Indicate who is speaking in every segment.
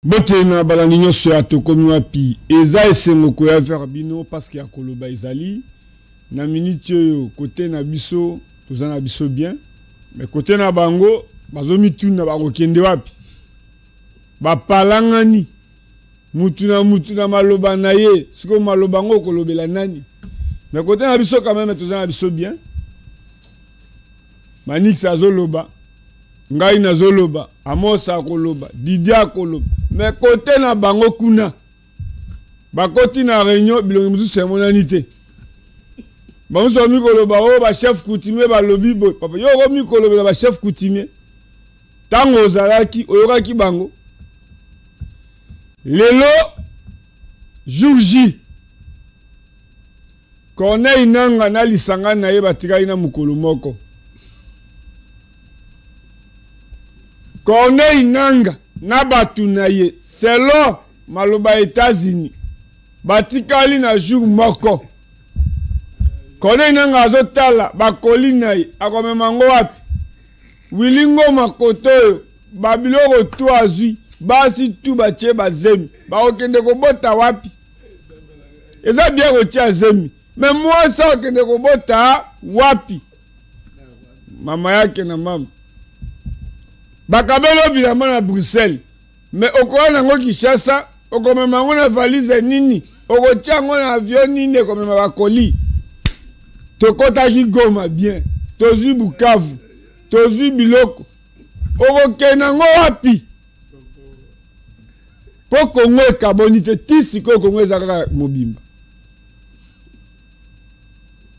Speaker 1: Bote na balandi nyonso ya tokomi wapi eza esengo koya vers bino parce que ya koloba ezali na minute oyo côté na biso toza na biso bien mais côté na bango bazomituna bakokende wapi bapalangani mutu na maloba na ye siko maloba ngo kolobela nani mais côté na biso quand même toza na biso bien Manix azoloba ngai nazoloba Amos akoloba Didia akoloba mais côté na bango kuna bakoti na réunion bilongi musu semonani te bamuso mikoloba o ba chef coutumier ba lobi boy papa yo ko mikoloba ba chef coutumier tango ozalaki oyokaki bango lelo jour J Corneille Nanga na lisanga na ye batikali na mukolo moko Corneille Nanga na batu na ye selon maloba États-Unis batikali na jour moko Corneille Nanga azotala bakoli na ye akomemango wapi wilingo makoto babiloko tu azwi basi tu batie bazemi bakokende kobota wapi eza bien kotia zemi mais moi ça okende kobota wapi mama yake na mama bakabelo bilamba na Bruxelles mais okoya nango Kinshasa okomema ngo na valise nini okotia ngo na avion nini okomema bakoli tokotaki Goma bien tozwi Bukavu tozwi biloko okokenda ngo wapi po Kongo ekaboni te tisi ko Kongo ezaka mobimba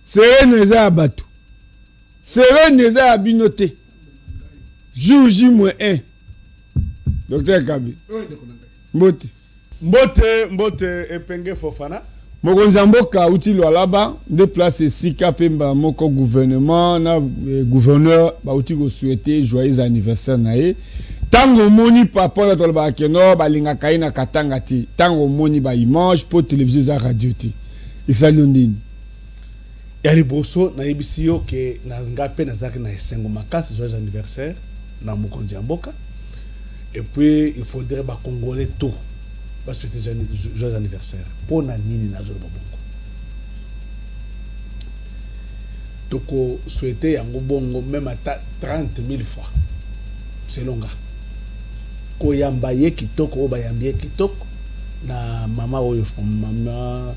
Speaker 1: serene eza ya bato serene eza ya bino te jour J-1 Docteur Kabi
Speaker 2: Mbote Epenge Fofana
Speaker 1: mokonzi mboka uti lwalaba de place sika pemba moko gouvernement na gouverneur ba uti ko souhaiter joyeux anniversaire na ye tango moni papa na tolba keno balinga kai na katanga ti tango moni ba image pour télévision za radio ti isali ndini
Speaker 2: ya liboso na yebisio ke na ngape na zaki na esengo makasi joyeux anniversaire na mokonzi mboka et puis il faudrait ba congolais tout ba souhaiter joyeux anniversaire pour na nini na zolo bongo toko souhaiter yango bongo même à 30 000 fois selon nga ko yamba ye kitoko o ba yambie kitoko na mama oyo mama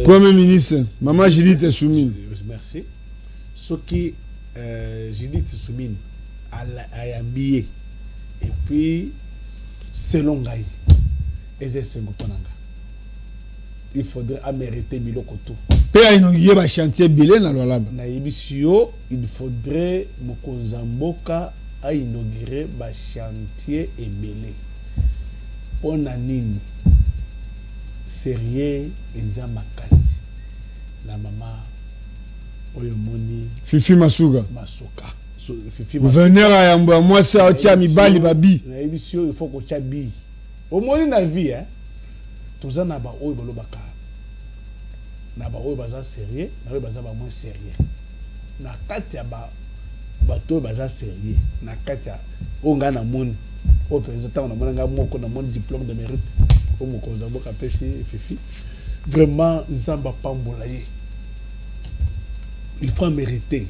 Speaker 1: Premier ministre maman Judith Soumine
Speaker 2: merci soki Judith Soumine a yambie et puis selon ngai il faudrait mériter biloko tout
Speaker 1: pe ino ba chantier bilé na lolaba
Speaker 2: na yebisio il faudrait mokonza mboka a inauguré ba chantier ebele pona nini sérieux eza makasi na mama oyo moni
Speaker 1: Fifi Masuka
Speaker 2: Fifi
Speaker 1: gouverneur ya mbo moi ça otia mibali babi
Speaker 2: na yebisio il faut ko tia bi au moins na vie toza na ba oyo balobaka na ba oyo baza sérieux na oyo baza ba moins sérieux na kati ya ba bato baza sérieux na kati ya onga na moni au président na mona nga moko na mon diplôme de mérite au mokonza mboka pesi Fifi vraiment zamba pambola ye il faut mériter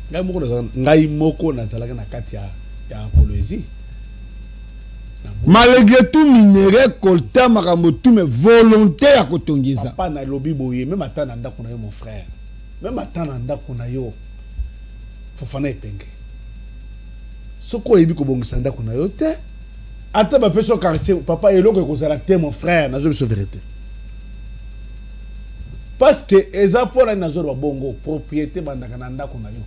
Speaker 2: ngai moko na zalaka na kati ya Kolwezi
Speaker 1: malgré tout minéré colta makambo tout mais volonté à kotongeza
Speaker 2: pas na lobby boye même atana ndako na yo mon frère même atana ndako na yo Fofana Epenge soko yebi ko bongisa ndako na yo te ata ba peso quartier papa eloko ko zala te mon frère na zo biso vérité parce que eza pour na zo ba bongo propriété bandaka na ndako na yo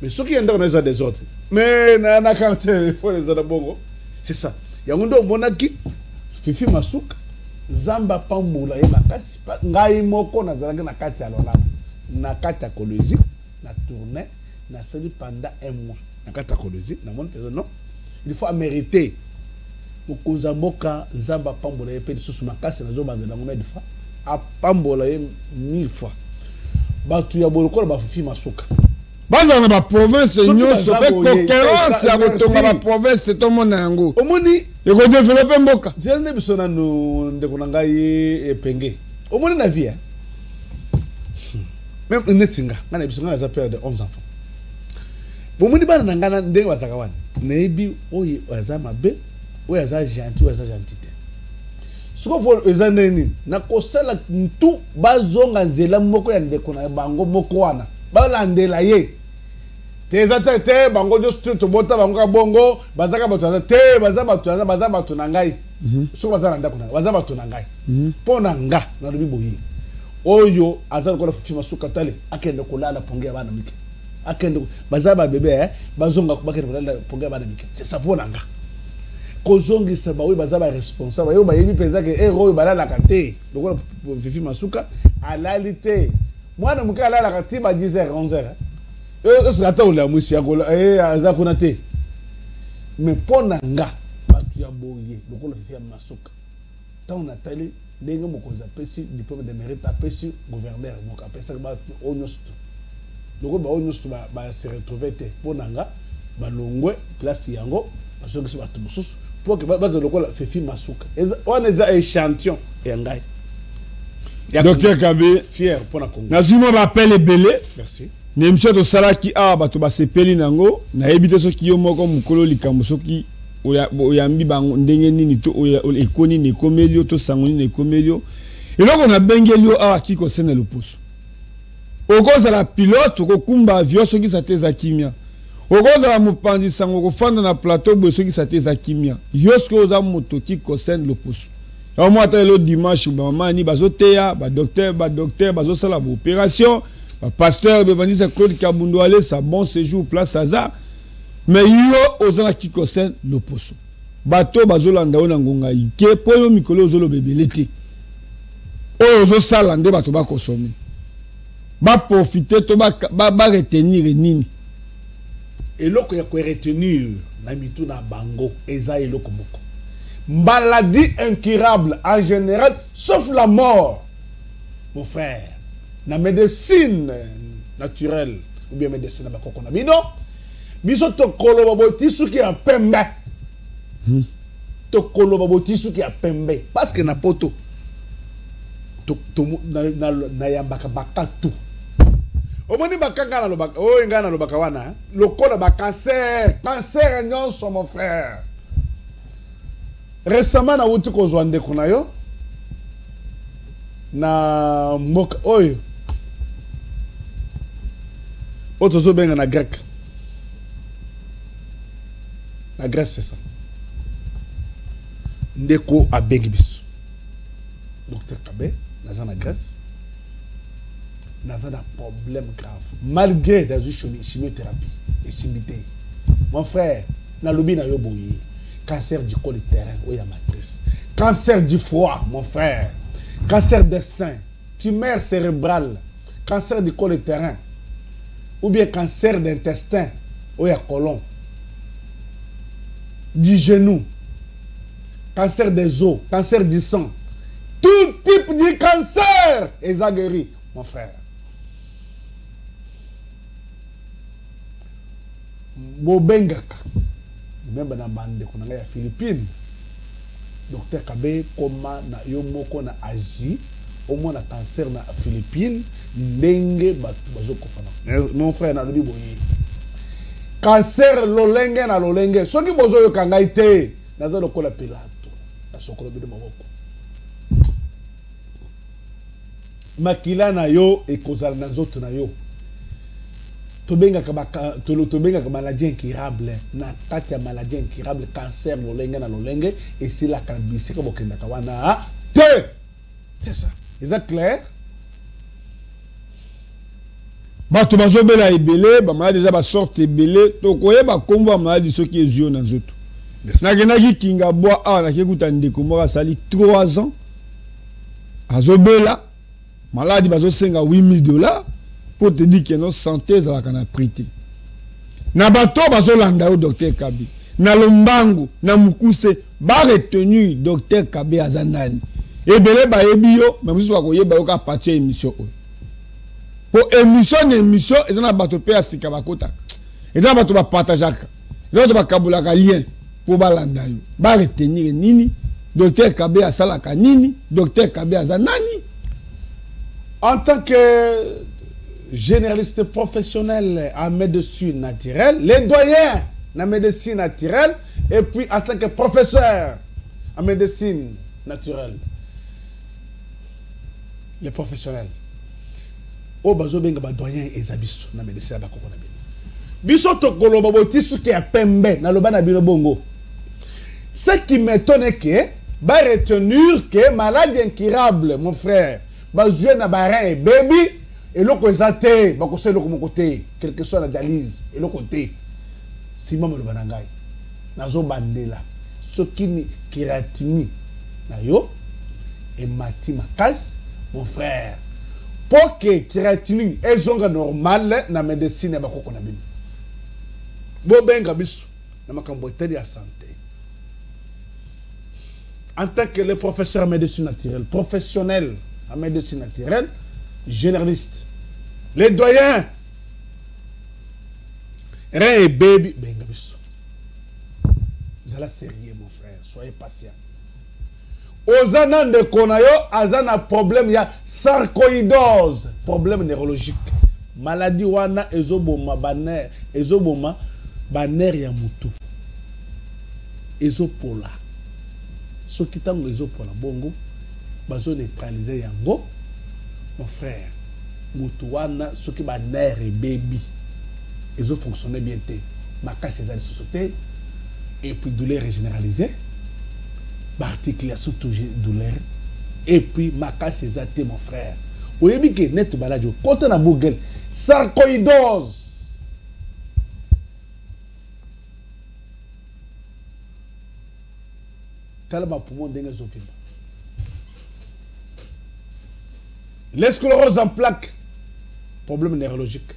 Speaker 2: mais soki ndako na zo des autres mais na quartier il faut les autres bongo c'est ça yango ndo monaki Fifi Masuka zamba pambula ye makasi ngai moko na zalaka na kati ya lolaba na kati ya Kolwezi na tournée na seli pendant un mois na kati ya Kolwezi na mon personne non il faut mériter mokonza mboka zamba pambula ye pe susu makasi na zo bande na ngome de fa a pambola ye 1000 fois batu ya boloko ba Fifi Masuka
Speaker 1: baza na ba province
Speaker 2: Soki
Speaker 1: nyonso
Speaker 2: baza
Speaker 1: pe
Speaker 2: boye,
Speaker 1: concurrence ya
Speaker 2: merci.
Speaker 1: kotonga ba province to mona yango
Speaker 2: omoni
Speaker 1: eko développer mboka
Speaker 2: zerne biso nanu ndeko na ngai epenge omoni na vie même netinga ngana biso ngana za père de 11 enfants bomoni bana na ngana ndenge bazaka wana nebi oyo aza mabe oyo aza gentil oyo aza gentil te soko po eza nini na kosala ntu bazonga nzela moko ya ndeko na bango moko wana balandela ye te eza te bango just tobota bango ka bongo bazaka bato na te baza bato na ngai soko baza na ndako na baza bato na ngai mpo na nga na lobi boye oyo aza lokola fima suka tale akende kolala ponge ya bana mike akende baza ba bebe bazonga bakende kolala ponge ya bana mike c'est ça mpo na nga kozongisa bawe baza ba responsable yo bayebi penza ke oyo balala kate lokola fifi masuka alali te mwana muka alala kate ba 10h 11h yo sata ola musi akola aza kuna te mais pona nga batu ya boye lokola fifi masuka tant natali ndenge mokonzi apesi diplôme de mérite apesi gouverneur moko apesaka bato oyo nyonso lokola baoyo nyonso base retrouve te pona nga balongwe place yango bazongisi bato mosusu pour que baza lokola fifi masuka wana eza échantillon ya ngai
Speaker 1: Docteur Kabe
Speaker 2: fier pona Congo
Speaker 1: nazimo bappel ebele
Speaker 2: merci
Speaker 1: na émission tosalaki awa bato basepeli nango nayebi te soki yo moko mokolo likambo soki oyambi bango ndenge nini to ekoni ne komelio to sangoni ne komelio eloko na bengeli yo awa kiko sene loposo okozala pilote okokumba avion soki sa te za kimia okozala mopanzi sango kofanda na plateau boye soki sa te za kimia yo soki oza moto kiko sene loposo ya mo ata elo dimanche bamama ni bazoteya badocteur bazosala baopération bapasteur bevandisa Claude Kabundu ale sa bon séjour place aza mais yo ozana kiko sen loposo bato bazolanda ona ngonga ike po yo mikolo ozolo bebele te oyo ozosala nde bato bakosome baprofite to baretenir nini
Speaker 2: eloko ya koretenir na mitu na bango eza eloko moko maladie incurable en général sauf la mort mon frère na médecine naturelle ou bien médecine bakoko na bino biso tokoloba boti suki ya pembe tokoloba boti suki ya pembe parce que na poto na yambaka bakatu omoni bakanga na lobaka oyo ngana lobaka wana lokola ba cancer nyonso mon frère récemment na wuti kozwa ndeko na yo na mboka oyo otozobenga na grec la Grèce c'est ça ndeko abengi biso docteur Kabe naza na Grèce naza na problème grave malgré dans une chimiothérapie et chimité mon frère na lobi na yo boye cancer du col utérin ou ya matrice cancer du foie mon frère cancer des seins tumeur cérébrale cancer du col utérin ou bien cancer d'intestin ou ya colon du genou, cancer des os, cancer du sang, tout type de cancer est guéri, mon frère. Bobengaka, même dans la bande qu'on a à Philippines, docteur Kabe, comment na yomoko na Asie, au moins na cancer na Philippines, ndenge bazoko fana. Mon frère na lobi boye. Cancer lolenge na lolenge soki bozo yo kangai te nazo lokola pilato na sokolo bido maboko makila na yo ekozala na nzoto na yo tobengaka maladie incurable na kati ya maladie incurable cancer lolenge na lolenge esilaka bisika bokendaka wana te c'est ça est-ce clair bato bazobela ebele bamaladi eza basorte ebele tokoyeba kombo ya maladi soki ezwi na nzoto nakendaki kinga bwa awa nakekuta ndeko moko asali 3 ans azobela maladi bazosenga $8,000 po te di ke no santé ezalaka na prix te na bato bazolanda yo docteur Kabe na lombangu na mukuse baretenu docteur Kabe aza nani ebele bayebi yo me mosusu bakoyeba yo ka parti ya émission oyo
Speaker 1: pour émission ils ont bateau pe asika bakota ils ont bateau ba partageaka ils ont ba kabulaka lien pour balanda yo ba retenir nini docteur Kabe asalaka nini docteur Kabe azanani
Speaker 2: en tant que généraliste professionnel en médecine naturelle, les doyens en médecine naturelle, et puis en tant que professeur en médecine naturelle, les professionnels. Au bazo benga ba doyen ezabiso na médecine ba kokona bino. Biso to koloba botisu ke pembe na loba na bino bongo. Ce qui m'étonne est que ba retenir que maladie incurable mon frère, ba jouer na ba rein baby et le côté, bah conseil le côté, quel que soit la dialyse et le côté, si moi me le banangai, nazo bandela, ce qui ni kératini, na yo et mati makas, mon frère, pour que kératini est zonga normal na médecine ba kokona bino. Bo benga bisu na makambo tedi ya santé. En tant que le professeur en médecine naturelle, professionnel en médecine naturelle, généraliste, les doyens, Ray et baby, benga biso. Vous allez sérieux, mon frère, soyez patient. Ozana de konayo, azana problème, il y a sarcoïdose, problème neurologique. Maladie wana ezoboma baner, ezoboma baner ya mutu. Ezopola. Ce qui tango ezopola bongo, bazo neutraliser yango, mon frère. Moutouana, ce qui va naître et baby. Ils ont fonctionné bien. Ma casse est à la société. Et puis douleur généralisée. Articulation douleur. Et puis ma casse est à mon frère. Vous voyez que net balade. Quand on a Google, sarcoïdose. Tellement poumon dengue zopima. Les sclérose en plaques. Problème neurologique.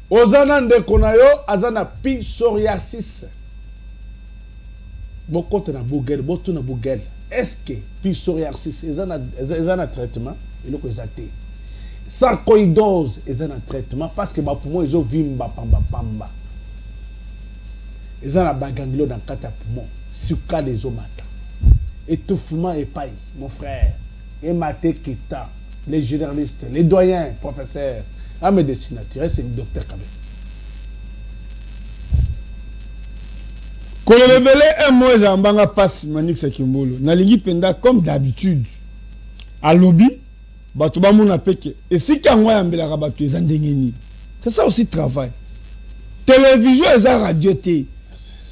Speaker 2: Ozana de konayo azana psoriasis. Beaucoup na bougel, beaucoup na bougel. Est-ce que psoriasis ezana traitement? Il est exacté. Sarcoïdose ezana traitement parce que ma poumon ezo vimba pamba. Ezana baganglio dans kata poumon. Suka les omata. Étouffement et paille, mon frère. Et Maté Kita, les généralistes, les doyens, professeurs, en médecine naturelle, c'est le docteur Kabe.
Speaker 1: Quand le bébé un mois Zambanga passe Manik Sekimbolo, Nalingi Penda comme d'habitude. À lobby, Batouba Mouna Peke. Et si Kangwa Yambela Rabatu, ils ont déngéni. C'est ça aussi le travail. Télévision, ils ont radioté.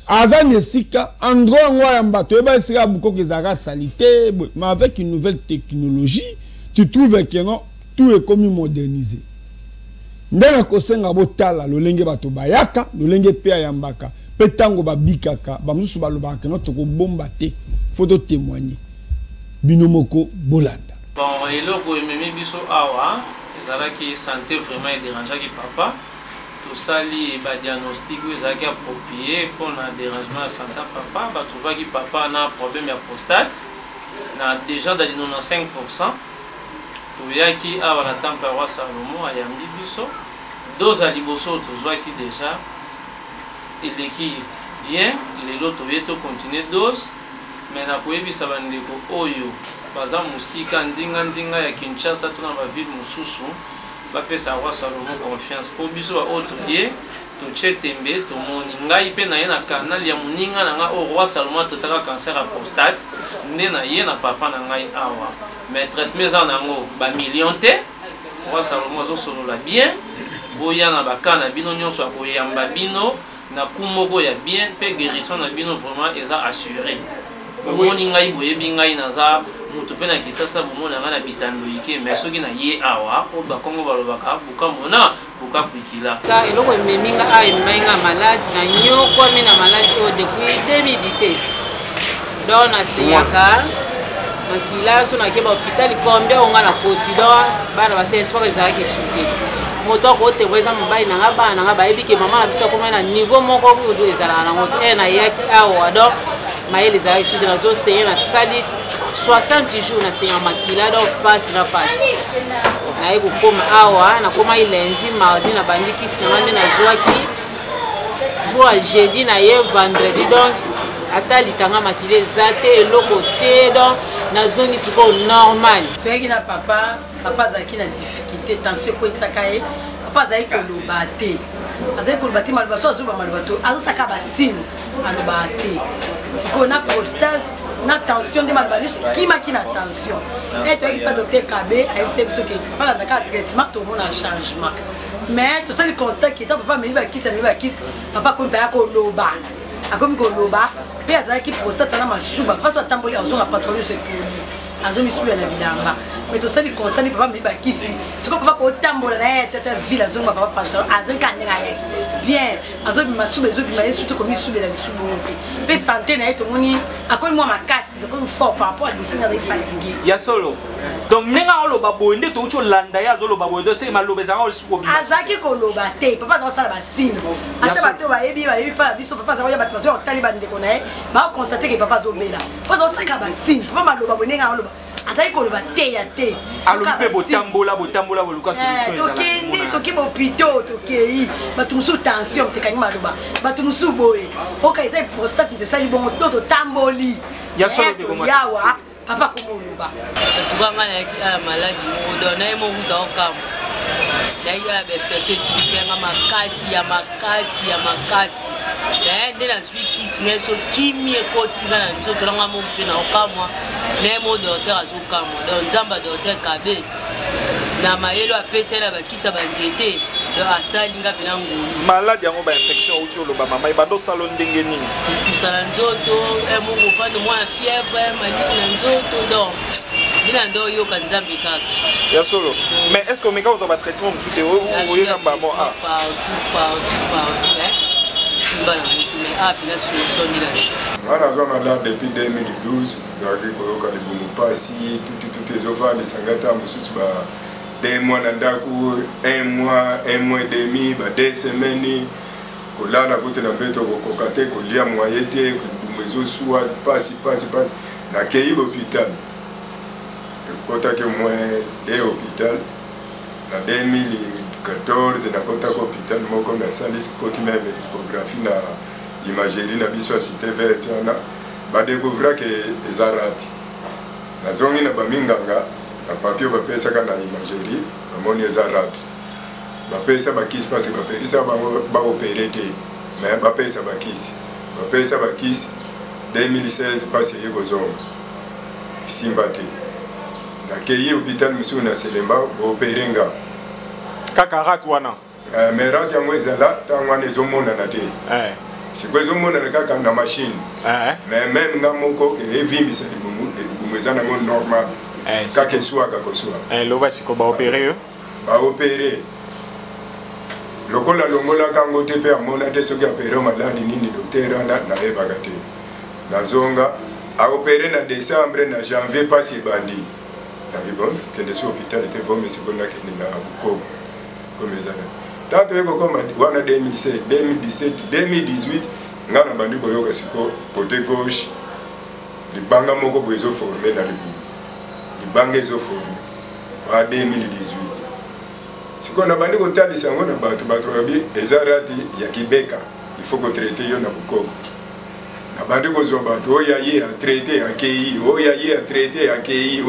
Speaker 1: Azan Esika, Andro Nwayamba, tu es sera beaucoup que Zara salité, mais avec une nouvelle technologie, tu trouves que non, tout est comme modernisé. Ndena kosenga botala, lo lenge bato bayaka, lo lenge pea yambaka, petango babikaka, bamusu balobaka no toko bomba te, faut témoigner. Binomoko bolanda.
Speaker 3: Bon, et là, pour aimer biso awa, ezala qui santé vraiment dérangeant qui papa. Tout ça, il y a un diagnostic qui est approprié pour un dérangement de santé papa. Il trouve que papa a un problème de prostate. Déjà dans 95%. Il y a qui a la température Salomon à Yambibiso. Dose à Liboso, tu vois qui déjà. Il est qui bien. Les autres, tu continuer dose. Mais il y a des Oyo. Par exemple, Musika, Nzinga, ya Kinshasa, tout dans la ville Mususu. Bapé savoir Salomon confiance pour biso autre lié to chetembe to moni ngai pe na ye na canal ya muninga na nga o roi Salomon totaka cancer à prostate ne na ye na papa na ngai awa mais traitement za nango ba million te roi Salomon zo solo la bien boya na bakana bino nyonso akoyamba bino na kumoko ya bien pe guérison na bino vraiment eza assuré moni ngai boyebi ngai naza mutu pe na kisasa bomona nga na bitando ike mais soki na ye awa o bakongo balobaka buka mona buka kwikila
Speaker 4: ka eloko meminga a emenga malade na nyoko mi na malade o depuis 2016 donc na siaka makila so na ke ba hôpital combien on na quotidien bana ba c'est espoir ezaki suki moto ko te weza mbai na nga bana nga ba ebike mama na biso ko na niveau moko ko ezala na moto na yaki awa donc maïle ezaki suki na zo seye na sali 60 jours na senya makila donc passe na passe naye kokoma awa nakoma lundi mardi na bandi kisi na mande nazwaki jour ya jeudi na ye vendredi donc ata litanga makila eza te eloko te donc nazongi sikoyo normal
Speaker 5: toyaki na papa azalaki na difficulté tension ekoyisaka ye papa azalaki koloba te azalaki koloba te maloba so azoba maloba to azosaka basine alobaka te sikoyo na prostate na tension nde maloba nyonso ekimaki na tension toyaki mpa docteur kabe ayebisa biso ke papa alandaka traitement tomona changement mais tosali constat ke ta papa ameli bakisi papa akomi mpe aya koloba akomi koloba mpe azalaki prostate wana masuba mpasi atamboli azonga patron nyonso epoli azomisuya na bilamba mais tosali constat ni papa ameli bakisi sikoyo papa kotambola na ye tata ville azonga papa pantalon azongi ka ndenge ayaki bien azobima suba ezobima ye surtout komisubela lisubu ngo te mpe santé na ye tomoni akomi mwa makasi akomi fort par rapport à liboso nga azali fatigué
Speaker 6: ya solo donc ndenge oloba boye nde touti olanda ye azoloba boye dose maloba ezanga olisuku obima
Speaker 5: azalaki koloba te papa aza kosala basine ata bato bayebi mpa na biso papa azakoya bato bato otali bandeko na ye bakonstate ke papa azobela po azakosalaka basine papa maloba boye ndenge aloba azali koloba te ya te
Speaker 6: alobi mpe botambola boluka solution
Speaker 5: tokende toki bopito tokei bato mosusu tension tekangi maloba bato mosusu boye oka eza prostate tesali bongo to totamboli yawa papa komoloba
Speaker 4: tukanga nayaki ala maladi modo naye mokuta okamba nayaki ala befete tusenga makasi naye nde nazwi kisi naye biso kimi ekotinga na nzoto nanga mo mpe na okamwa naye mo docteur azokamwa donc nzambe docteur kabe na mayelo apesa na bakisa banzete donc asalinga mpena ngolu
Speaker 6: maladi yango bainfection outi oloba mama ebanda osala ndenge nini
Speaker 4: kusala nzoto mokofanda mwana fièvre malili na nzoto donc ndina ndo oyoka nzambe kaka
Speaker 6: ya solo mais est ce que omeka kozwa batraitement mosusu te oyoka bamo
Speaker 4: partout simba na motu mais apena solution ndina
Speaker 1: wana azwa malade depuis 2012 ezalaki koyoka libumu mpasi tutututu ezovandisanga ata mosusu ba 2 mois na ndako 1 mois et demi ba 2 semaines kolala kote na mbeto kokoka te kolia mwaye te libumu ezosuwa pasi nakei l'hôpital ekotaki moins de hôpital na 2014 nakotaki hôpital moko nasali koti meme échographie na imagerie na biso ya cité verte wana badécouvraki eza rati nazongi na baminganga na papie bapesaka na imagerie bamoni eza rati bapesa bakisi parce que bapelisa baopere te mais bapesa bakisi 2016 pasi eye kozonga simba te nakei hôpital mosusu na Selemba boopere nga
Speaker 6: kaka rate wana
Speaker 1: mais rate yango ezala ntango wana ezomonana te sikoyo ezomonana kaka na machine mais même nga moko evimbisa libumu eza nango normal kaka eswaka koswa
Speaker 6: loba siko baopere
Speaker 1: baopere lokola longolaka yango te mpe amona te soki apere maladi nini docteur wana nayebaka te nazonga aopere na décembre na janvier pasi ebandi nabibon kende so hôpital ete vome sikoyo nakende na Bukoba comme ezala tanto ekokoma wana 2017 2018 nga na bandi koyoka siko côté gauche libanga moko bo ezoforme na libumu libanga ezoforme wa 2018 siko na bandi kotalisa yango na bato babi eza rati ya Kibeka il faut kotraite yo na Bukoba na bandi kozwa bato oyo aye atraite akei oyo aye atraite akei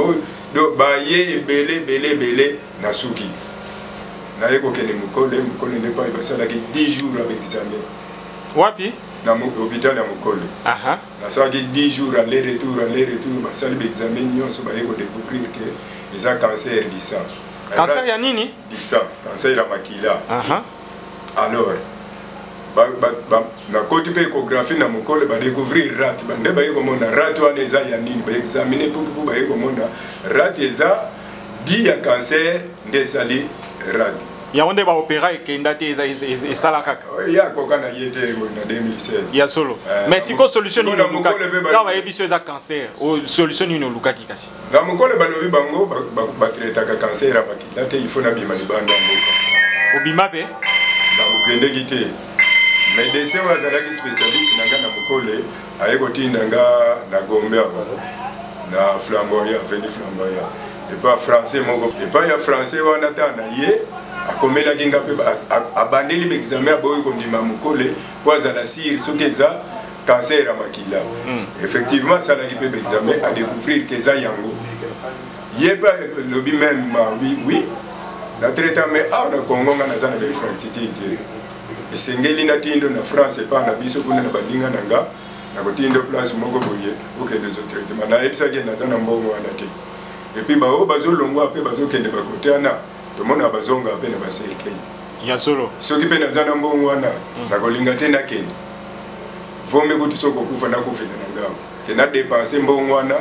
Speaker 1: do baye ebele na suki naye kokende mokole nde pa basalaki 10 jours avec examen
Speaker 6: wapi
Speaker 1: na hôpital ya mokole nasalaki 10 jours aller retour basali baexamen nyonso baye kodécouvrir ke eza cancer du sang
Speaker 6: cancer ya nini
Speaker 1: du sang cancer ya makila alors na koti mpe échographie na mokole badécouvrir rate bande baye komona rate wana eza ya nini baexamine pupupu baye komona rate eza di ya cancer nde esali rate
Speaker 6: yango nde baopera ekenda te esala kaka
Speaker 1: ya koka na ye te na 2016
Speaker 6: ya solo mais siko solution nini olukaki kaka bayebi so eza cancer solution nini olukaki kasi
Speaker 1: na mokole balobi bango batraitaka cancer ya makila te il faut nabima libanda mboka
Speaker 6: obima mpe
Speaker 1: nakokendeki te médecin oyo azalaki spécialiste na nga na mokole aye kotinda nga na Gombe ako
Speaker 7: na Flamboyant, avenue Flamboyant. Et pas français, et pas ya français, on attend naïe. A comme la ginga pe abandeli l'examen a boy kondima mukole kwa za nasir sokeza cancer à makila. Effectivement, ça l'a qui peut examen à découvrir que ça yango. Yé pas lobby même oui. La traitement mais ah na Congo na zana be fractité. Et sengeli na tindo na France pas na biso kuna na balinga nanga na kotindo place moko boye OK des autres traitements. Na epsa ke na zana mbongo wana te. Et puis ba o bazo longwa pe bazo kende ba kotana. Tout le monde a besoin de faire des cercueils.
Speaker 6: Il y a solo.
Speaker 7: Ceux qui peuvent faire des choses, na kolingate na kendi. Faut me ko tsoko kufa na kufa na ngam. Ke na dépenser mbongwana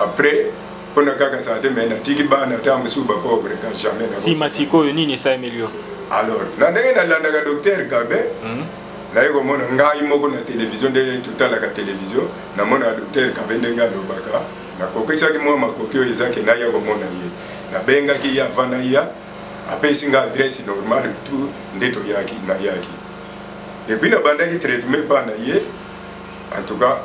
Speaker 7: après pour na kaka santé mais na tiki ba na ta musuba pauvre quand jamais na.
Speaker 6: Si masiko nini ça améliore.
Speaker 7: Alors, na ndenge na landa ka docteur Kabe. Na yeko mona ngai moko na télévision de tout à la télévision na mona docteur Kabe ndenga lobaka. Na kokisa ki mwa makokyo ezake na yako mona ye. Na benga ki ya vana ya apesi nga adresse normale tout ndeto yaki na yaki depuis na banda ki traitement pa na ye en tout cas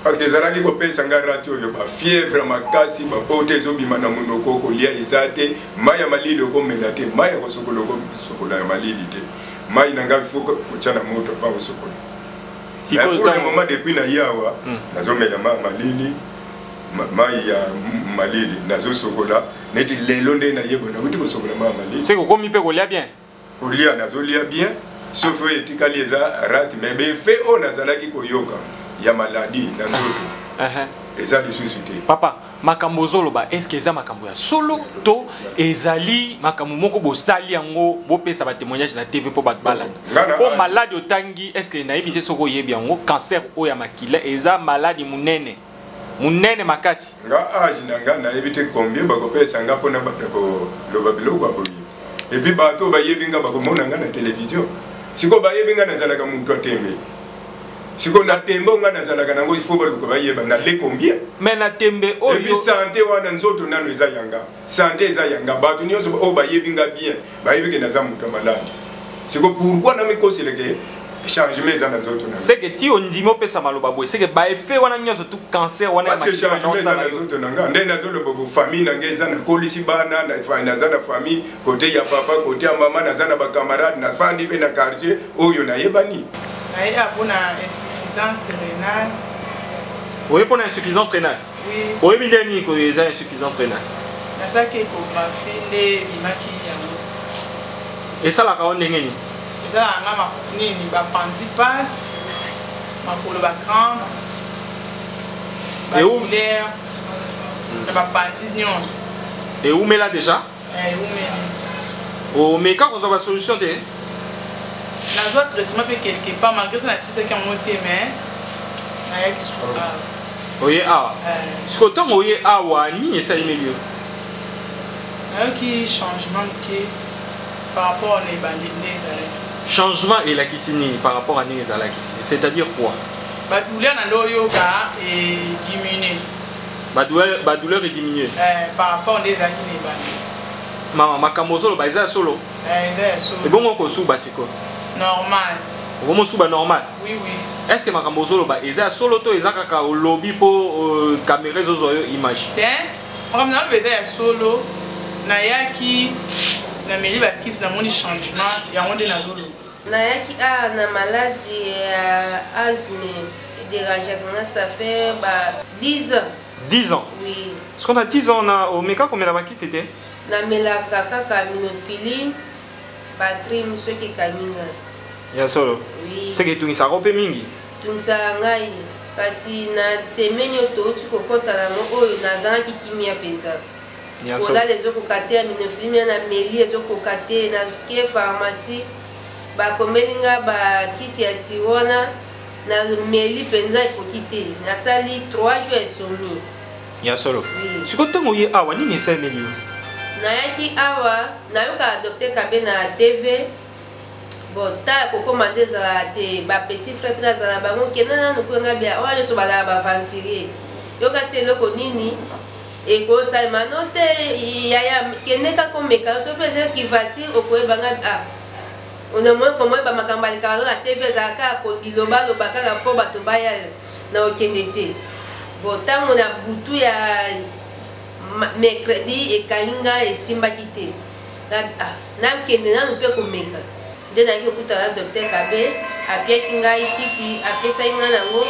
Speaker 7: parce que zalaki ko pesa nga ratio yo ba fièvre makasi ba pote zo bima na munoko ko lia izate maya malili ko menate maya ko sokolo ya malili te maya nanga faut ko chana moto fa ko sokolo si pour le moment depuis na yawa nazo mela malili ya malili nazo sokola neti lelo nde na yebo na uti ko sokola malili
Speaker 6: c'est ko mi pe ko lia bien
Speaker 7: ko lia nazo lia bien sauf etikali eza rat mais be fait on azalaki ko yoka ya maladie na nzoto eza lisusu te
Speaker 6: papa makambo zoloba est-ce que eza makambo ya solo to ezali makambo moko bosali yango bopesa ba témoignage na TV po bat balanda o malade otangi est-ce que na éviter soko yebi yango cancer o ya makila eza malade munene makasi
Speaker 7: nga age nanga na éviter combien bakopesa nga pona batako loba biloko aboyi et puis bato bayebi nga bakomona nga na télévision siko bayebi nga nazalaka muntu atembe siko na tembo nga nazalaka nango il faut baluka bayeba na le combien
Speaker 6: mais na tembe oyo
Speaker 7: et puis santé wana nzoto nano eza yanga santé eza yanga bato nyonso o bayebi nga bien bayebi ke naza muntu malade siko pourquoi na mikoseleke changement eza na nzoto na
Speaker 6: c'est que ti ondimo pesa maloba boy c'est que ba effet wana nyonso tout cancer wana
Speaker 7: parce que changement eza na nzoto na nga nde nazoloba bo famille na nga eza na kolisi bana naza na famille côté ya papa côté ya mama naza na bacamarade na fandi pe na quartier oyo nayebani
Speaker 8: naye apona insuffisance rénale.
Speaker 6: Oui, pour l'insuffisance rénale.
Speaker 8: Oui.
Speaker 6: Oui, mais il y a une insuffisance rénale.
Speaker 8: Na ça que échographie les bimaki yango.
Speaker 6: Et ça la kaone ngeni.
Speaker 8: Et ça la ngama nini ba pandipas, makolo ba crampe.
Speaker 6: Et où
Speaker 8: l'air ba pandignon.
Speaker 6: Et où mais là déjà?
Speaker 8: Où mais.
Speaker 6: Oh, mais quand on a la solution de
Speaker 8: dans votre traitement peut quelque part malgré ça na si c'est comme monter mais na ya qui soit
Speaker 6: oui ah ce que tant oui ah wani ça mieux
Speaker 8: na qui changement qui par rapport les bandits les
Speaker 6: changement et la kisini par rapport à les alaki c'est-à-dire quoi
Speaker 8: ba douleur na loyo ka et diminuer
Speaker 6: ba douleur est diminuée
Speaker 8: par rapport les aki les bandits
Speaker 6: mama makambo solo ba eza solo
Speaker 8: solo
Speaker 6: et bon ko suba siko
Speaker 8: normal.
Speaker 6: Comment souba normal?
Speaker 8: Oui, oui.
Speaker 6: Est-ce que ma cambo ba eza solo to eza kaka au lobby po caméra zozo image?
Speaker 8: Ten, comme na le solo na yaki na meli ba kis na moni changement ya monde na zolo.
Speaker 9: Na yaki a na maladie asthme et dérange comme ça fait 10 ans.
Speaker 6: 10 ans.
Speaker 9: Oui.
Speaker 6: Est-ce qu'on a 10 ans na au meka combien la qui c'était?
Speaker 9: Na melaka kaka minophilie batterie monsieur qui kaninga.
Speaker 6: Ya solo.
Speaker 9: Oui.
Speaker 6: C'est que tu ça rope mingi.
Speaker 9: Tu ça ngai kasi na semaine to tu kokota na mo oyo nazanga kimia penza.
Speaker 6: Ya solo.
Speaker 9: Ola les okokate ya minophilie na meli les okokate na ke pharmacie ba komelinga ba kisi ya siwana na meli penza ikokite na sali 3 jours insomnie.
Speaker 6: Ya solo. Ce que tu moye awa ni ne sai meli.
Speaker 9: Na yaki awa na yoka docteur Kabe na TV bon ta ko commander za te ba petit frère na za ba mo kenana no ko ngabia wa yeso bala ba ventile yoka se loko nini e ko sa manote ya keneka ko meka so pese ki vati o ko banga on a moins comment ba makambali kana na TV za ka ko biloba lo baka ka po bato baya na okendete bon ntango na butu ya mercredi ekalinga esimbaki te nakende nanu mpe komeka nde nayaki kokutana na docteur Kabe apiaki ngai kisi apesaki ngai nango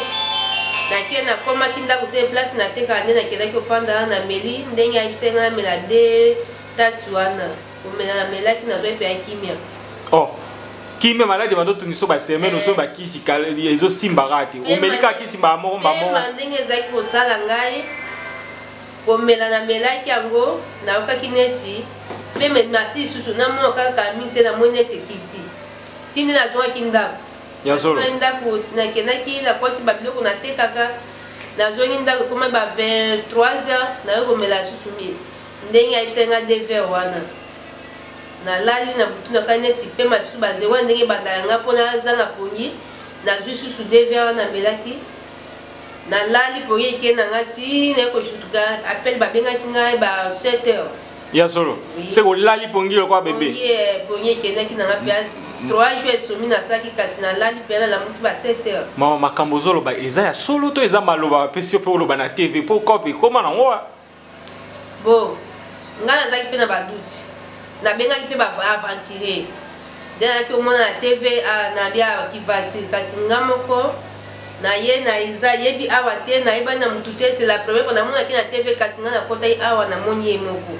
Speaker 9: nake nakomaki ndako te place natekaka nde nakendaki kofanda na meli ndenge ayebisaki ngai namela de tasi wana komela namelaki nazwaki mpe ya kimia
Speaker 6: kimia maladi bandotungisa basemaine oso bakisi ezosimbaka te omelika kisi mbamoko
Speaker 9: ndenge ezalaki kosala ngai komela namelaki yango nayokaki neti mpe mati lisusu namona kaka mingi te namoni neti ekiti tindi nazwaki ndako ndako nakendaki nakoti babiloko natekaka nazwaki ndako ekoma ba 23h nayo komela lisusu ndenge ayebisaki nga 2h wana nalali na butu nakani neti mpe masusu bazewa ndenge ebandaka nga mpo nazanga pongi nazwi susu 2h wana namelaki nalali pongi ekenda nga ti naye koshutuka apele babengaki ngai ba 7h
Speaker 6: ya solo se kolali pongi lokwa bebe
Speaker 9: pongi ekendaki nanga mpe 3 jours esomi nasalaki kasi nalali mpe nalamuki ba 7h
Speaker 6: mama makambo ozoloba eza ya solo to eza maloba bapesi yo mpe oloba na tv mpo kope ekoma nango
Speaker 9: bon ngai nazalaki mpe na baduti nabengaki mpe baaventure nde nayaki omona na tv nabia kivatire kasi nga moko naye na eza yebi awa te nayebani na mutu te c'est la première fois namonaki na tv kasi nga nakotaki awa namoni ye moko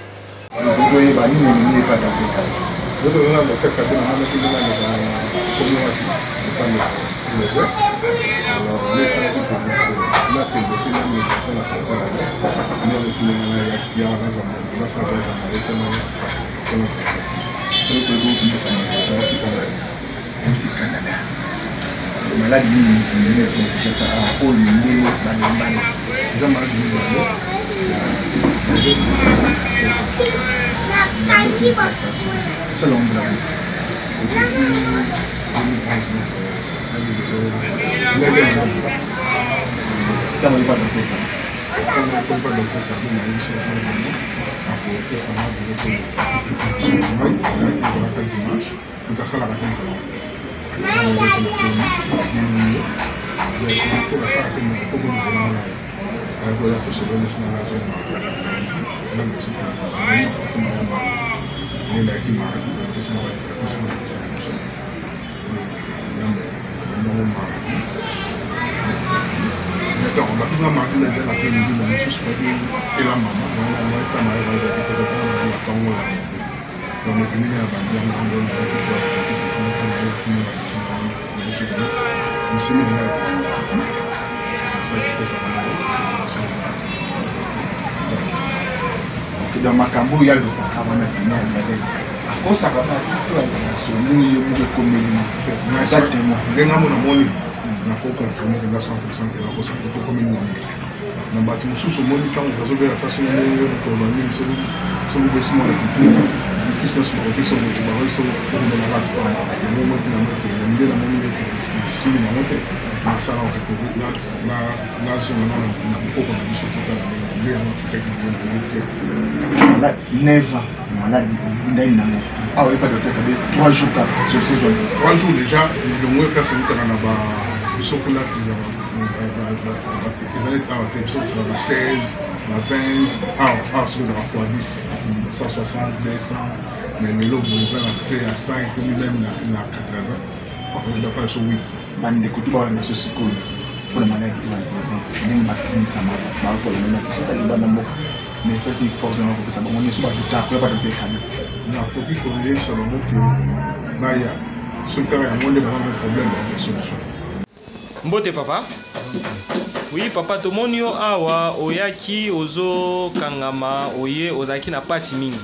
Speaker 10: maladi nyingi sasa hapo nyingine mbalimbali kama dans makambo ya lobaka wana pena ya diabète akosaka basoni yo moko ekomeli exactement
Speaker 2: ndenge amona moni nakoconfirme nga 100% ke nakosaka tokomeli na moto na bato mosusu omoni ntango azobela ta sonobani sobobesimo na kituna kisnos mokokisa moto bakoki sokomelaka yango moti na mote nde namoni neti sili nango te nasala nazonga na bokoko na biso totala nde yango fikaki naye te
Speaker 10: neva malade ndai nango awa epa docteur Kabe 3 jours kaka sur ces jours
Speaker 2: 3 jours déjà longo place ekutaka na biso kuna ezali awa te biso kutaka na 16 na 20 awa soki ezaka fois 10 160 200 mais lelo boye eza na c ya 5 ekomi meme na 80 edaka biso 8
Speaker 10: bandeko to bawana biso sikoyo mpona maladi to ya diabete ndenge bafinisama bakolomena biso libanda mboka mais ça qui force na kopesa bango nyonso baduta koyeba docteur Kabe
Speaker 2: nakoki koyebisa bango ke baya soki kaka yango nde bazanga problème ya solution.
Speaker 6: Mbote papa. Oui papa tomoni yo awa oyaki ozokangama oye ozalaki na pasi mingi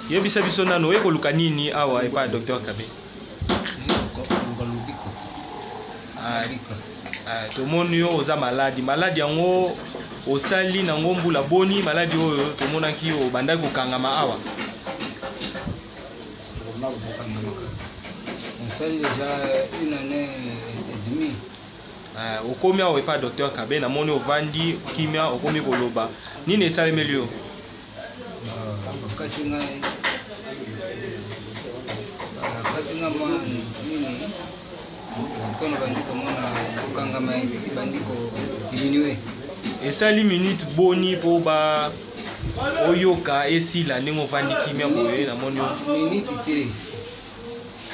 Speaker 6: yebisa biso nano oye koluka nini awa epa docteur Kabe tomoni yo oza maladi yango osali nango mbula boni maladi oyo tomonaki yo bandaki kokangama awa
Speaker 11: osali déjà une année et demie
Speaker 6: okomi awa epa docteur Kabe namoni ovandi kimia okomi koloba nini esalemeli yo
Speaker 11: bakati ngai mwa nini sikono bandi komona kokangama esi bandi kodiminue
Speaker 6: esali minute boni po ba oyoka esila ndenge ovandi kimia boye namoni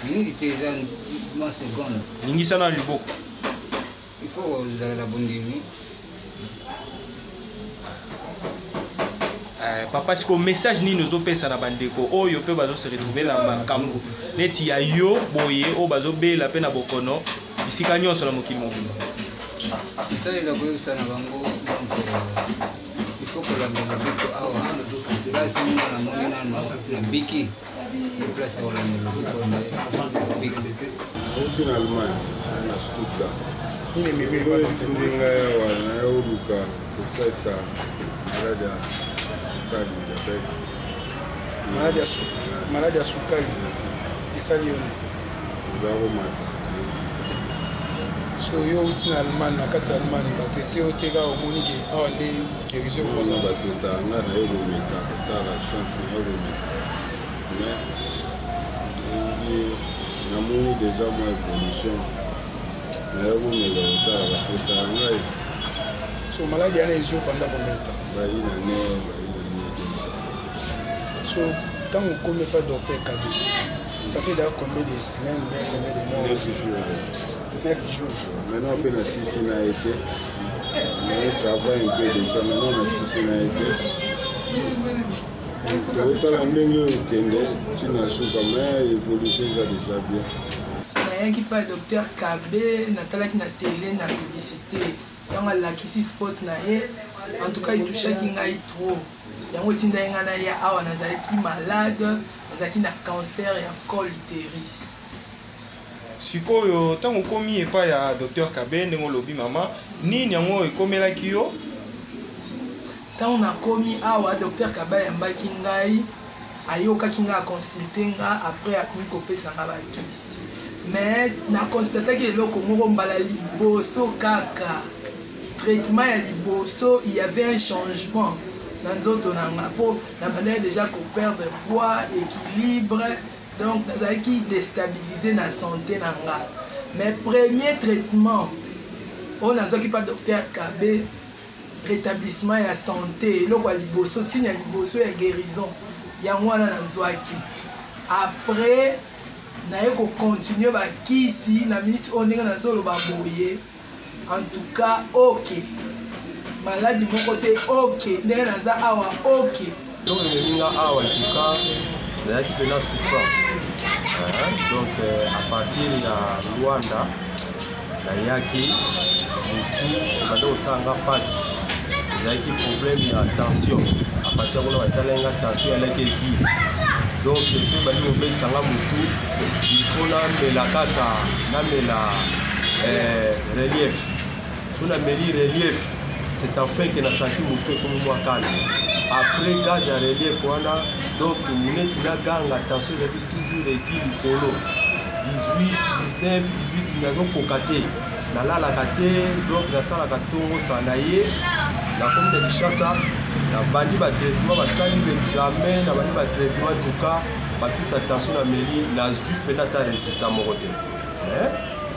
Speaker 11: minute te eza ma seconde
Speaker 6: ningisa na liboko
Speaker 11: il faut ozala na bondimi.
Speaker 6: Papa siko message nini ozopesa na bandeko oyo pe bazo se retrouver na makambo neti ya yo boye o bazo bela pe na bokono bisika nyonso na mokili mobimba.
Speaker 11: Ça il a voulu ça na bango donc il faut que la mélodie awa place ni na moni na biki le place awa la mélodie ko biki
Speaker 12: uti na Allemagne na Stuttgart ini mimi kwa tindinga ya uruka kusasa marada
Speaker 13: maladi ya sukali esali yo so yo uti na Allemagne na kati ya Allemagne bato ete oteka omoni ke awa nde guérison koza
Speaker 12: bato otanga na yo komeka otala chance na yo komeka mais namoni deja mwa évolution na yo komeka otala bakotala ngai
Speaker 13: so maladi yana ezio panda combien de temps
Speaker 12: bayina
Speaker 13: so tant qu'on ne connaît pas docteur Kabé, ça fait d'ailleurs combien de semaines, combien de mois?
Speaker 12: 9 jours.
Speaker 13: 9 jours.
Speaker 12: Maintenant on peut la 6 n'a été. Mais ça va un peu déjà. Maintenant la 6 n'a été. Autant la même chose que tu n'as évolution déjà bien.
Speaker 14: Mais qui parle docteur Kabé, Nathalie qui na télé, na publicité, dans la Kissi Spot nae, en tout cas il touchait qui n'a trop. Yango tinda ngana ya awa nazalaki malade, nazalaki na cancer ya col utérus.
Speaker 6: Sikoyo tango komi epa ya docteur Kabé ndenge lobi mama, nini yango ekomelaki yo?
Speaker 14: Tango na komi awa docteur Kabé yambaki ngai, ayokaki nga consulter nga après akomi kopesa nga bakisi. Mais na constater que eloko moko mbala liboso kaka. Traitement ya liboso, il y avait un changement. On a déjà perdre poids, équilibre, donc nous avons déstabilisé la santé. Mais premier traitement, on a dit pas docteur Kabé, rétablissement de la santé, le signe de liboso et guérison. Il y a moi après, nous avons continué à ici, na minute on est dans le baboye. En tout cas, ok. Maladie mon côté ok, ndenge naza awa ok.
Speaker 15: Donc les awa en tout cas, là c'est la souffrance. Donc à partir de Rwanda, la yaki, beaucoup bado sanga passe. Yaki problème de tension. À partir de là, il y a tension à qui. Donc je suis bado au bête sanga mutu, il faut la kaka, la relief. Sur la mairie relief. C'est enfin que la santé mouton comme moi calme. Après gaz à relief, voilà. Donc, nous avons gang attention, j'ai toujours les kills polo. 18, 19, 18, nous avons cocaté. Nous avons la gâté, donc nous avons la gâteau, ça n'a pas. La commune de Chassa, la bandi va traitement, va salir l'examen, la bandi va traitement, en tout cas, va plus attention à la mairie, la ZU peut-être à réciter à mon côté.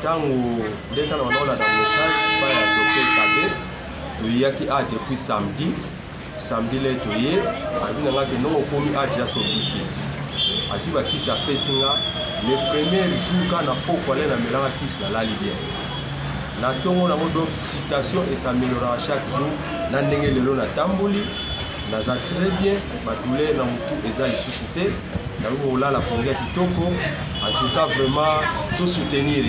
Speaker 15: Tant que dès qu'on a le message, pas le docteur Kabé. Yaki a depuis samedi les toyé abi nanga ke non komi a déjà sobiki asiba kisi a pesinga le premier jour quand na poko aller na melanga kisi na la libye na tongo na donc citation et s'améliorera chaque jour na ndenge lelo na tamboli na za très bien batule na mutu eza lisukuté na ngola la kongia kitoko en tout cas vraiment tout soutenir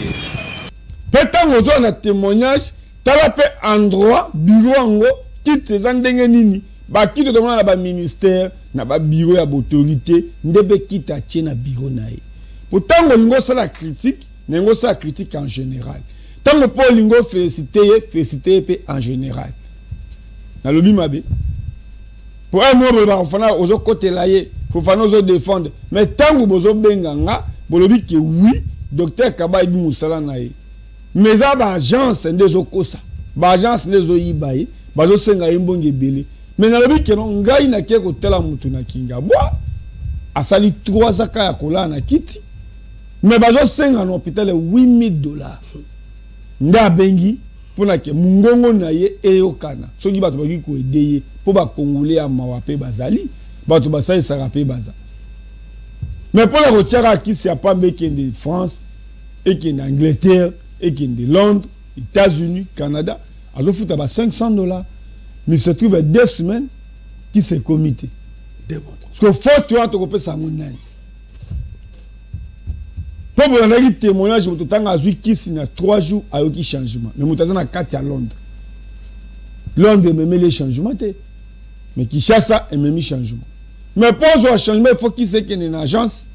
Speaker 1: petango zo na témoignage tala pe endroit bureau ango kiti zandenge nini ba kiti demana ba ministère na ba bureau ya autorité ndebe kiti a tie na bureau nae pourtant lingo ça la critique nengo ça critique en général tango po lingo féliciter pe en général na lobi mabe pour un mot ba fana ozo côté laye faut fana ozo défendre mais tango bozo benganga bolobi ke oui docteur Kabay bi musala nae mais ça ba agence ndezo kosa ba agence ndezo yibaye bazo senga imbonge belé mais na lobi ke non ngai na ke ko tela mutu na kinga bo asali 3 aka ya kola na kiti mais bazo senga na hôpital $8,000 nda bengi pour que mungongo na ye eyokana soki bato baki ko aider pour ba congolais ya mawa pe bazali bato basali saka pe baza mais pour la rotiara qui c'est pas meke de France et qui est Angleterre et qui est de Londres, États-Unis, Canada, alors faut avoir $500 mais se trouve 2 semaines qui s'est comité parce que faut tu as te ça mon nani pour vous donner témoignage vous temps à qui s'il y a 3 jours à aucun changement mais vous avez 4 à Londres même les changements mais qui cherche ça et même changement mais pour un changement il faut qu'il sait qu'il y a une agence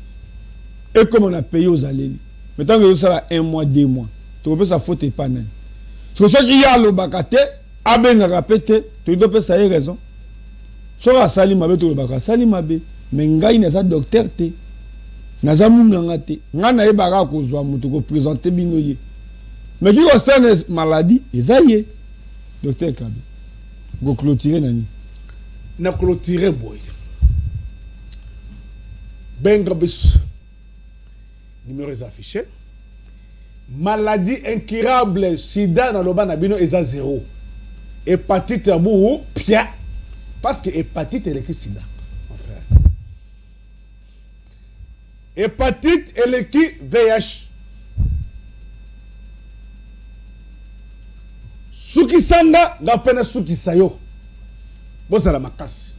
Speaker 1: et comme on a payé aux allées mais tant que ça 1 mois 2 mois tu peux ça faute pas nan parce que ce qui y a le bakate aben répété tu dois pas ça raison soit sali mabe to le bakate sali mabe mais ngai na ça docteur te na za munganga te ngana e baka ko zwa mutu ko présenter binoye mais qui concerne maladie ezaye docteur Kabe go clôturer nani
Speaker 2: na clôturer boy benga bis numéros affichés maladie incurable sida na loba na bino eza 0 hépatite abou pia parce que hépatite est le sida mon frère hépatite est le VIH suki sanga na pena suki sayo bosala makasi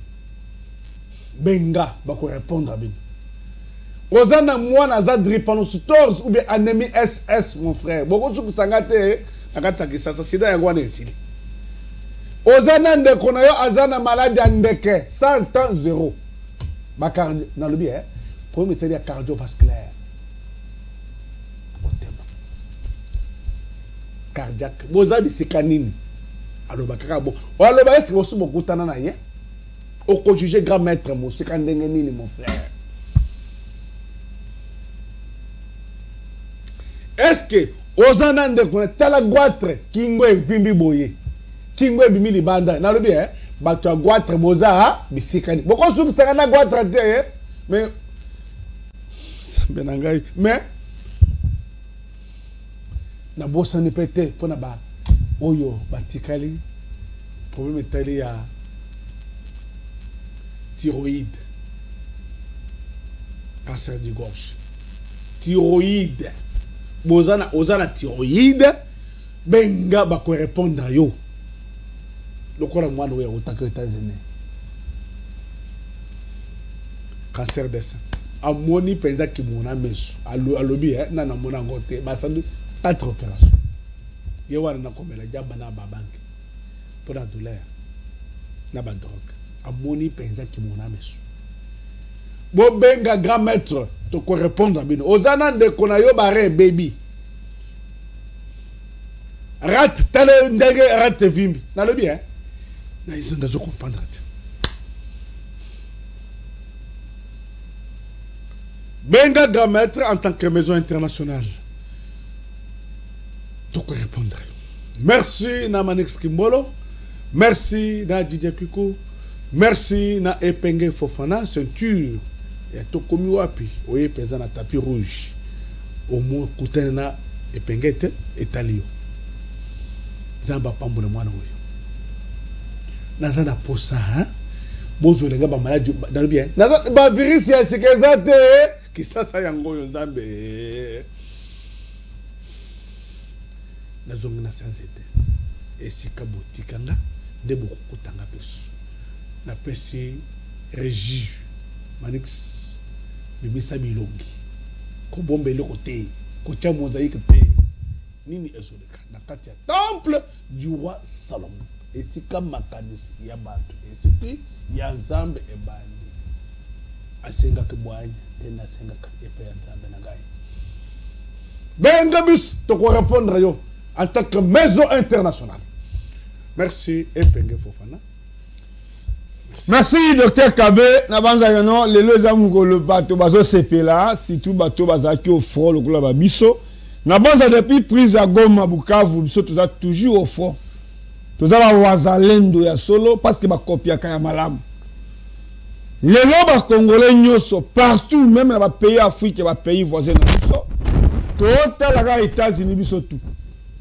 Speaker 2: benga bako répondre à bino Ozana mwana za drépanocytose ou bien anémie SS mon frère. Beaucoup de sangate akataki sasa sida yango wana esili. Ozana ndeko na yo azana maladie ndeke 100 ans 0. Bakar na lobi pour mettre cardiovasculaire. Cardiaque. Boza bisika nini? Alo bakaka bo. Walo ba esi bosu bokutana na ye. Oko juger grand maître mo sika ndenge nini mon frère. Est-ce que ozana ndeko tala goitre kingo evimbi boye kingo ebimi libanda na lobi bato ya goitre boza bisikani boko suki saka na goitre te mais sambe na ngai mais na bosani pete pona ba oyo batikali problème tali ya thyroïde cancer du gorge thyroïde ozana thyroïde benga bako répondre yo lokola mwana oyo otaka États-Unis cancer des seins amoni penza ki mona mesu alobi na na mona ngote basandu 4 opérations ye wana na komela jamba na ba banque pour la douleur na ba drogue amoni penza ki mona mesu bo benga grand maître to ko répondre bino ozana ndeko na yo bare baby rat tale ndenge rat vimbi na lobi na izo ndazo comprendre benga grand maître en tant que maison internationale to ko répondre merci na Manix Kimbolo merci na Didier Kuku merci na Epenge Fofana ceinture ya tokomi wapi oye peza na tapis rouge au moins kutana na epengete etalio zamba pambo na mwana oyo naza na posa bozo lenga ba maladie dans le bien naza ba virus ya sikezate kisasa yango oyo nzambe nazonga na sansete esika botikanga nde bokutanga pesu na pesi régie Manix bimisa bilongi ko bombele côté ko tia mosaïque te nini ezoleka na kati ya temple du roi Salomon esika makanisi ya bato esika ya nzambe ebandi asenga ke bwanya tena asenga ka epa ya nzambe na ngai benga bis to ko répondre yo en tant que maison internationale merci Epenge Fofana.
Speaker 1: Merci docteur Kabe na banza yono lelo zamuko le bato bazo sepela surtout bato bazaki au front le kula ba biso na banza depuis prise à Goma Bukavu biso toza toujours au front toza ba wazalendo ya solo parce que ba kopia kanya malamu lelo ba congolais nyoso partout même dans ba pays africains ba pays voisins na biso tota la ga États-Unis biso tout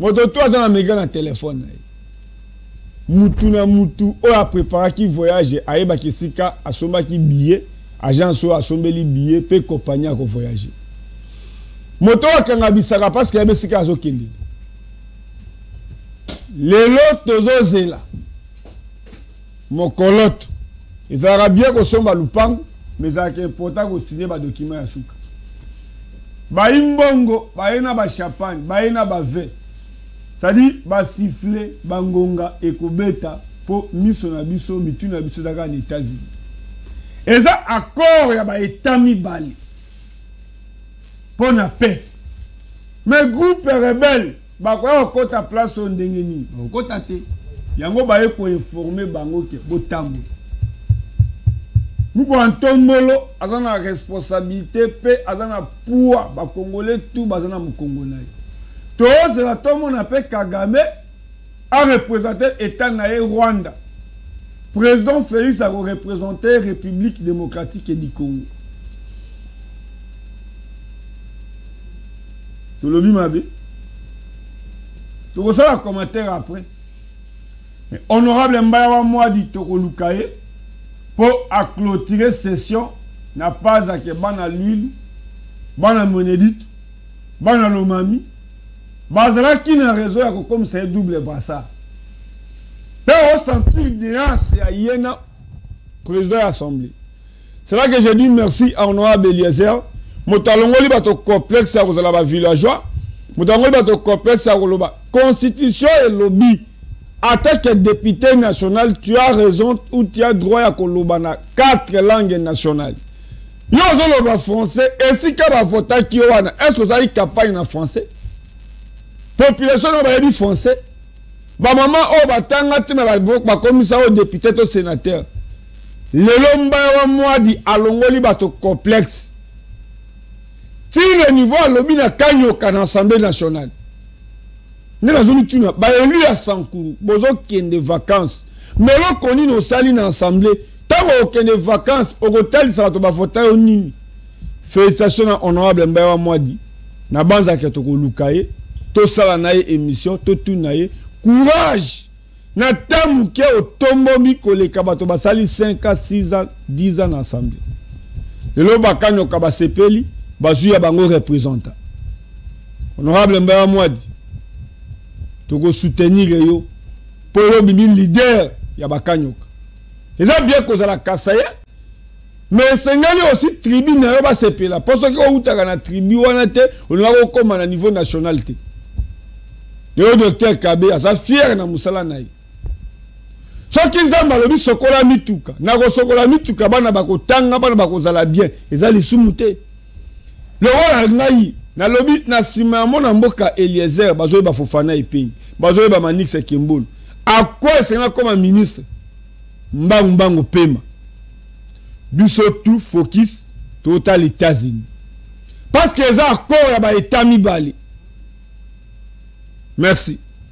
Speaker 1: moto to aza na mega na téléphone mutu na mutu o a préparé qui voyage ayeba ki sika asomba ki billet agence o asombeli billet pe compagnie ko voyager moto akanga bisaka parce que yabe sika azokende lelo tozozela mokoloto ezalaka bien kosomba lupango mais ezalaka important kosigner badocument ya suka baimbongo baye na bachampagne baye na bavin c'est-à-dire basifle bangonga ekobeta po miso na biso mitu na biso daka na États-Unis eza accord ya baétat mibale po na paix mais groupe rebelle bakoya kokota place o ndenge nini bakokota te yango baye koinforme bango ke botambo muko antombolo aza na responsabilité pe aza na poids bakongolais tout baza na mokongo na ye tozela tomona pe Kagame a représenté état na ye Rwanda président Félix a représenté République démocratique du Congo tolobi mabe tokosala commentaire après mais honorable Mbaya Mwadi tokolukaye pour clôturer session n'a pas à que bana l'huile bana monédite bana lomami bazala qui n'a raison ya comme c'est double brassard pe au sentir nuance ya yena président de l'assemblée c'est là que je dis merci à honorable Eliezer motalongoli bato complexe ya kozala ba villageois motalongoli bato complexe ya koloba constitution et lobby. Attaque député national, tu as raison ou tu as droit à kolobana 4 langues nationales. Yo zoloba français et si ka ba vota ki wana est-ce que vous avez campagne en français? Population no ba yebi français. Ba maman o batanga te ba commissaire au député to sénateur. Lelo Mbaya Mwadi alongoli bato complexe. Ti le niveau à lobi na kanyoka na Assemblée nationale. Nous avons dit que à Sankuru, bozo kende vacances. Mais là, on est au sali dans l'assemblée. Tant qu'on a des vacances, au hôtel, ça va te faire au nini. Félicitations à honorable Mbaya Mwadi. Na banza ketoko lukaye. To sala naye émission, to tout naye. Courage. Na tamu ke au tombo mi koleka bato basali 5 ans, 6 ans, 10 ans dans l'assemblée. Le lo bakanyo kaba sepeli, bazuya bango représentant. Honorable Mbaya Mwadi. Toko soutenir yo pour le bibi leader ya bakanyoka. Eza bien cause la kasaya mais sengali aussi tribu na yo ba sepela parce que o utaka na tribu wana te on va comme na niveau national te. Le docteur Kabe asa fier na musala na ye. So kinzamba lobi sokola mituka na ko sokola mituka bana bakotanga bana bakozala bien eza lisumu te. Le roi ngai na lobi na sima mona mboka Eliezer bazoye ba Fofana ipeni bazoye ba Manix Kimbulu à quoi c'est comme un ministre mbangu pema biso tout focus total États-Unis parce que ça accord ya ba état mibali merci.